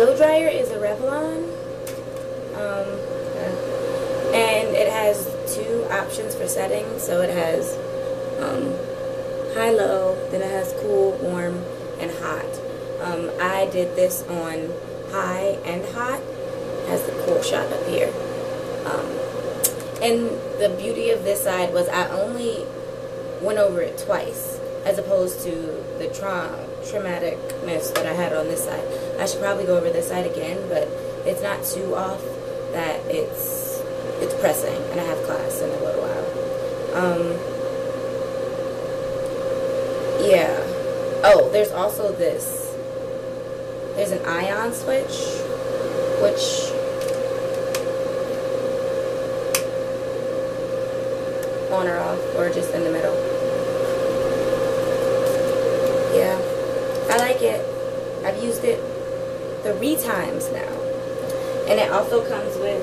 blow dryer is a Revlon, and it has 2 options for settings. So it has high-low, then it has cool, warm, and hot. I did this on high and hot. It has the cool shot up here. And the beauty of this side was I only went over it twice, as opposed to the traumaticness that I had on this side. I should probably go over this side again, but it's not too off that it's pressing, and I have class in a little while. Yeah. Oh, there's also this. There's an Ion switch, which on or off, or just in the middle. Yeah, I like it. I've used it 3 times now. And it also comes with